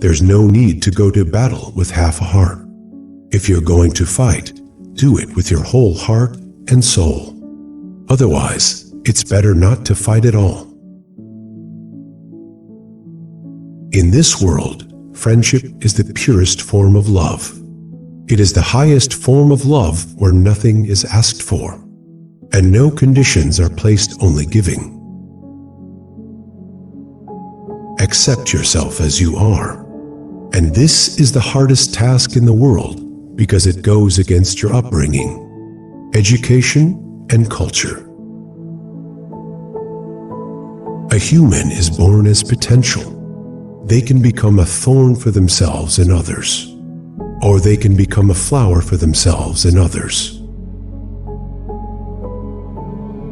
There's no need to go to battle with half a heart. If you're going to fight, do it with your whole heart and soul. Otherwise, it's better not to fight at all. In this world, friendship is the purest form of love. It is the highest form of love where nothing is asked for, and no conditions are placed, only giving. Accept yourself as you are. And this is the hardest task in the world because it goes against your upbringing, education, and culture. A human is born as potential. They can become a thorn for themselves and others, or they can become a flower for themselves and others.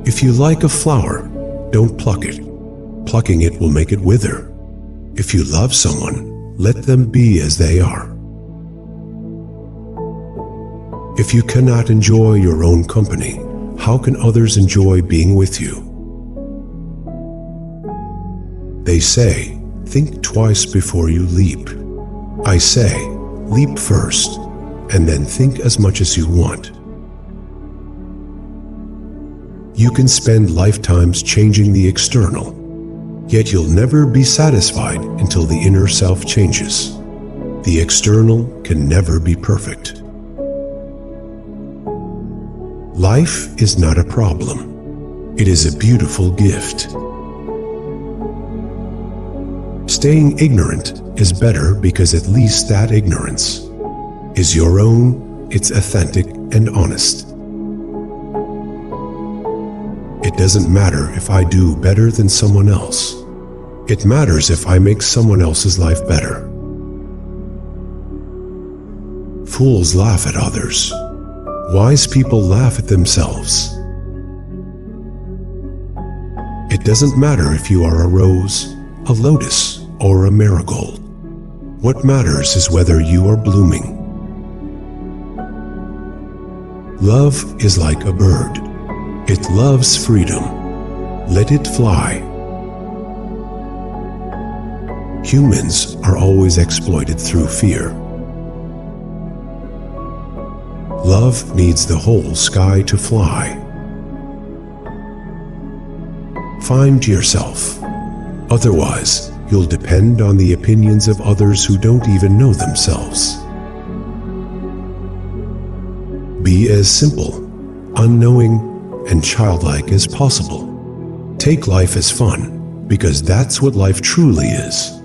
If you like a flower, don't pluck it. Plucking it will make it wither. If you love someone, let them be as they are. If you cannot enjoy your own company, how can others enjoy being with you? They say, think twice before you leap. I say, leap first, and then think as much as you want. You can spend lifetimes changing the external, yet you'll never be satisfied until the inner self changes. The external can never be perfect. Life is not a problem. It is a beautiful gift. Staying ignorant is better because at least that ignorance is your own, it's authentic and honest. It doesn't matter if I do better than someone else. It matters if I make someone else's life better. Fools laugh at others. Wise people laugh at themselves. It doesn't matter if you are a rose, a lotus, or a marigold. What matters is whether you are blooming. Love is like a bird. It loves freedom. Let it fly. Humans are always exploited through fear. Love needs the whole sky to fly. Find yourself. Otherwise, you'll depend on the opinions of others who don't even know themselves. Be as simple, unknowing, and childlike as possible. Take life as fun, because that's what life truly is.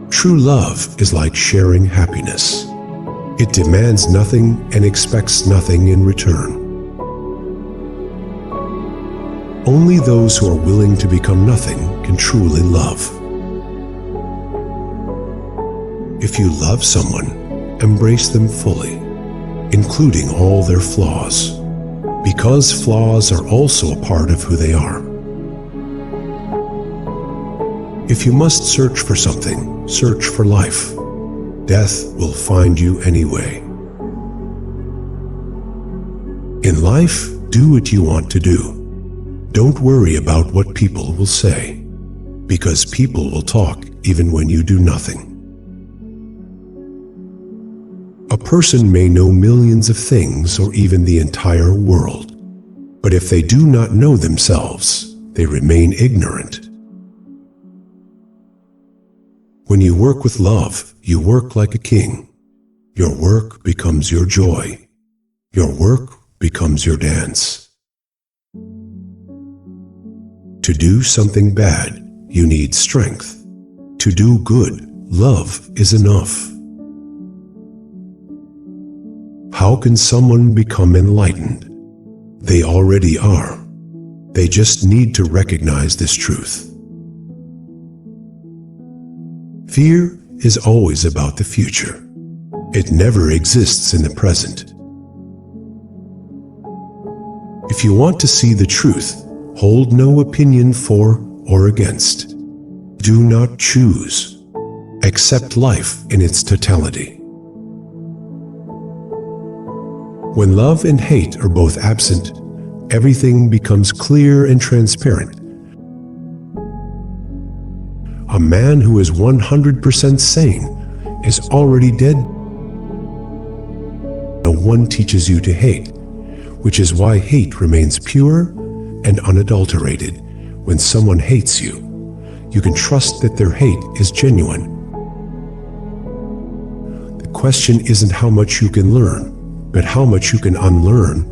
True love is like sharing happiness. It demands nothing and expects nothing in return. Only those who are willing to become nothing can truly love. If you love someone, embrace them fully, including all their flaws, because flaws are also a part of who they are. If you must search for something, search for life. Death will find you anyway. In life, do what you want to do. Don't worry about what people will say, because people will talk even when you do nothing. A person may know millions of things or even the entire world, but if they do not know themselves, they remain ignorant. When you work with love, you work like a king. Your work becomes your joy. Your work becomes your dance. To do something bad, you need strength. To do good, love is enough. How can someone become enlightened? They already are. They just need to recognize this truth. Fear is always about the future. It never exists in the present. If you want to see the truth, hold no opinion for or against. Do not choose. Accept life in its totality. When love and hate are both absent, everything becomes clear and transparent. A man who is 100% sane is already dead. No one teaches you to hate, which is why hate remains pure and unadulterated. When someone hates you, you can trust that their hate is genuine. The question isn't how much you can learn, but how much you can unlearn.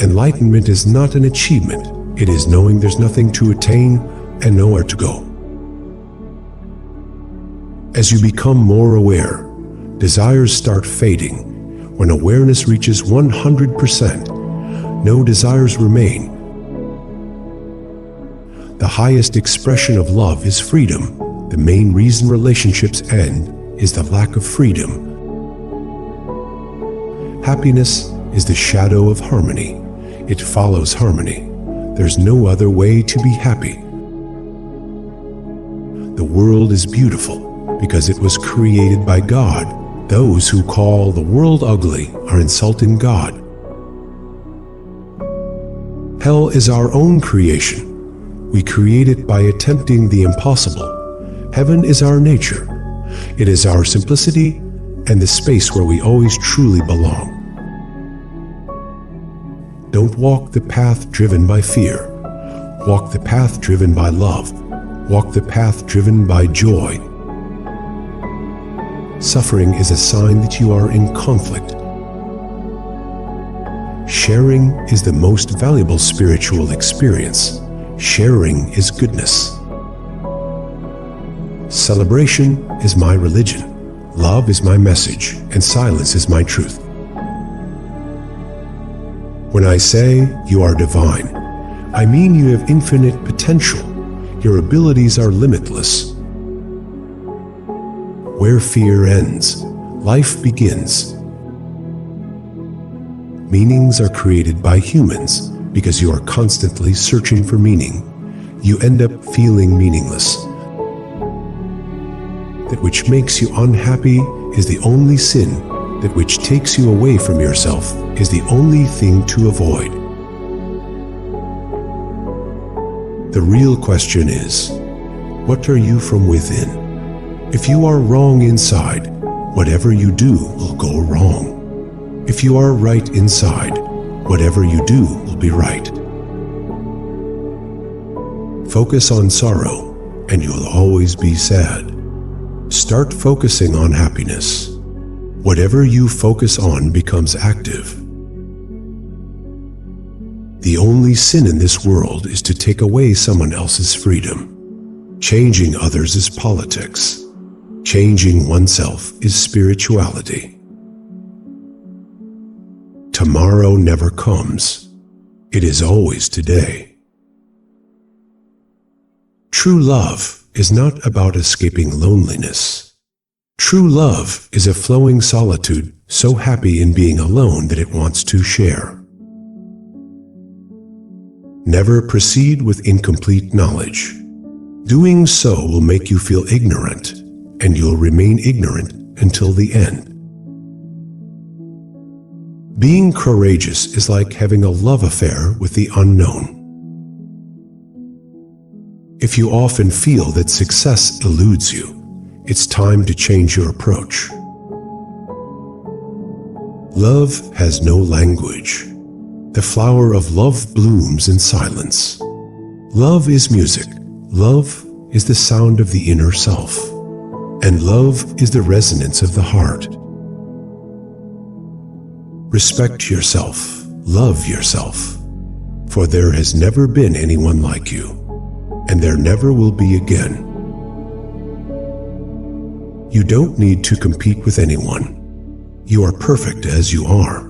Enlightenment is not an achievement. It is knowing there's nothing to attain and nowhere to go. As you become more aware, desires start fading. When awareness reaches 100%, no desires remain. The highest expression of love is freedom. The main reason relationships end is the lack of freedom. Happiness is the shadow of harmony. It follows harmony. There's no other way to be happy. The world is beautiful because it was created by God. Those who call the world ugly are insulting God. Hell is our own creation. We create it by attempting the impossible. Heaven is our nature. It is our simplicity and the space where we always truly belong. Don't walk the path driven by fear. Walk the path driven by love. Walk the path driven by joy. Suffering is a sign that you are in conflict. Sharing is the most valuable spiritual experience. Sharing is goodness. Celebration is my religion. Love is my message, and silence is my truth. When I say you are divine, I mean you have infinite potential. Your abilities are limitless. Where fear ends, life begins. Meanings are created by humans because you are constantly searching for meaning. You end up feeling meaningless. That which makes you unhappy is the only sin. That which takes you away from yourself is the only thing to avoid. The real question is, what are you from within? If you are wrong inside, whatever you do will go wrong. If you are right inside, whatever you do will be right. Focus on sorrow, and you'll always be sad. Start focusing on happiness. Whatever you focus on becomes active. The only sin in this world is to take away someone else's freedom. Changing others is politics. Changing oneself is spirituality. Tomorrow never comes. It is always today. True love is not about escaping loneliness. True love is a flowing solitude, so happy in being alone that it wants to share. Never proceed with incomplete knowledge. Doing so will make you feel ignorant, and you'll remain ignorant until the end. Being courageous is like having a love affair with the unknown. If you often feel that success eludes you, it's time to change your approach. Love has no language. The flower of love blooms in silence. Love is music. Love is the sound of the inner self. And love is the resonance of the heart. Respect yourself. Love yourself. For there has never been anyone like you, and there never will be again. You don't need to compete with anyone. You are perfect as you are.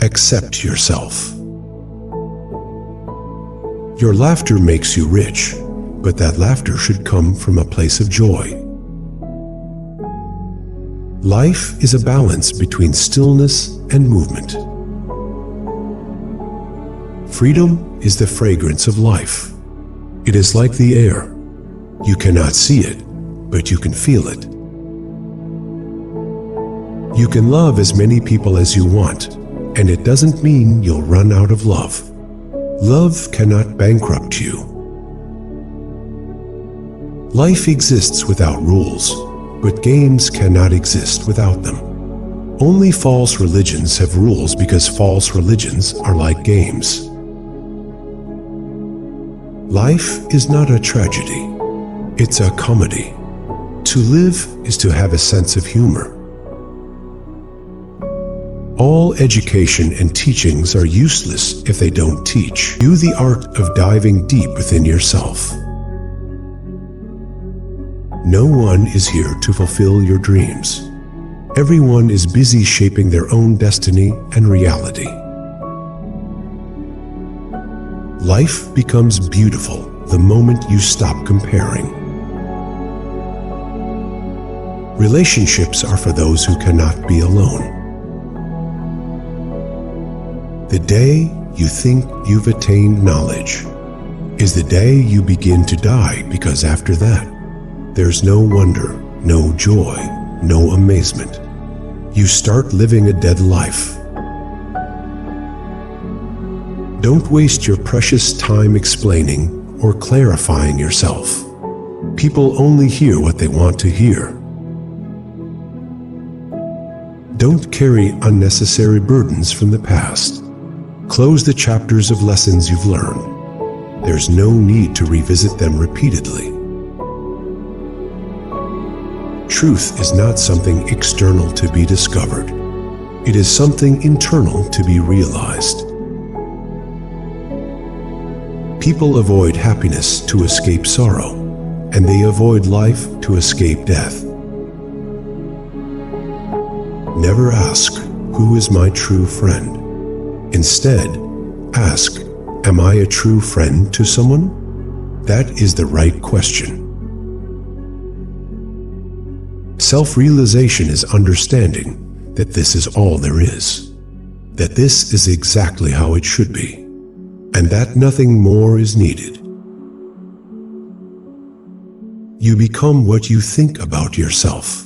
Accept yourself. Your laughter makes you rich, but that laughter should come from a place of joy. Life is a balance between stillness and movement. Freedom is the fragrance of life. It is like the air. You cannot see it, but you can feel it. You can love as many people as you want, and it doesn't mean you'll run out of love. Love cannot bankrupt you. Life exists without rules, but games cannot exist without them. Only false religions have rules because false religions are like games. Life is not a tragedy. It's a comedy. To live is to have a sense of humor. All education and teachings are useless if they don't teach you the art of diving deep within yourself. No one is here to fulfill your dreams. Everyone is busy shaping their own destiny and reality. Life becomes beautiful the moment you stop comparing. Relationships are for those who cannot be alone. The day you think you've attained knowledge is the day you begin to die, because after that, there's no wonder, no joy, no amazement. You start living a dead life. Don't waste your precious time explaining or clarifying yourself. People only hear what they want to hear. Don't carry unnecessary burdens from the past. Close the chapters of lessons you've learned. There's no need to revisit them repeatedly. Truth is not something external to be discovered. It is something internal to be realized. People avoid happiness to escape sorrow, and they avoid life to escape death. Never ask, "Who is my true friend?" Instead, ask, "Am I a true friend to someone?" That is the right question. Self-realization is understanding that this is all there is, that this is exactly how it should be, and that nothing more is needed. You become what you think about yourself.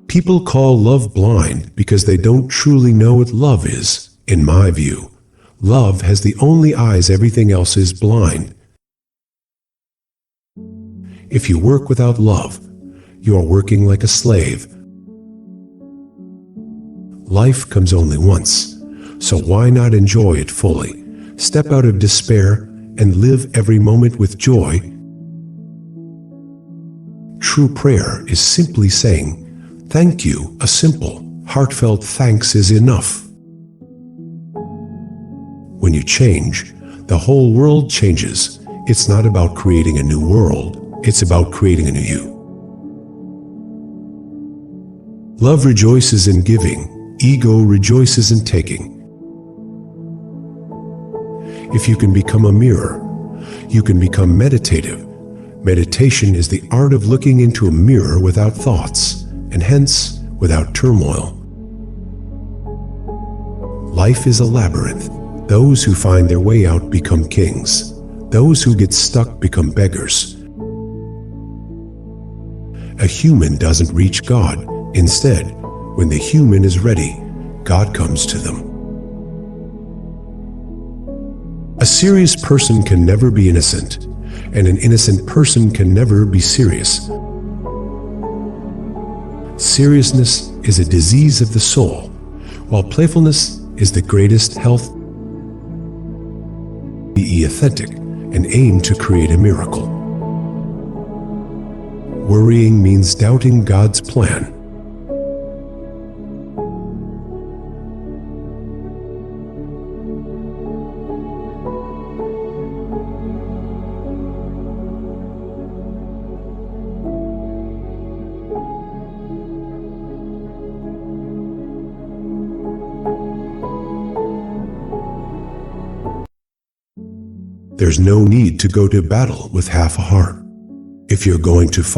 People call love blind because they don't truly know what love is. In my view, love has the only eyes, everything else is blind. If you work without love, you are working like a slave. Life comes only once, so why not enjoy it fully? Step out of despair and live every moment with joy. True prayer is simply saying, "Thank you." A simple, heartfelt thanks is enough. When you change, the whole world changes. It's not about creating a new world, it's about creating a new you. Love rejoices in giving, ego rejoices in taking. If you can become a mirror, you can become meditative. Meditation is the art of looking into a mirror without thoughts, and hence without turmoil. Life is a labyrinth. Those who find their way out become kings. Those who get stuck become beggars. A human doesn't reach God. Instead, when the human is ready, God comes to them. A serious person can never be innocent, and an innocent person can never be serious. Seriousness is a disease of the soul, while playfulness is the greatest health. Be authentic and aim to create a miracle. Worrying means doubting God's plan. There's no need to go to battle with half a heart. If you're going to fight,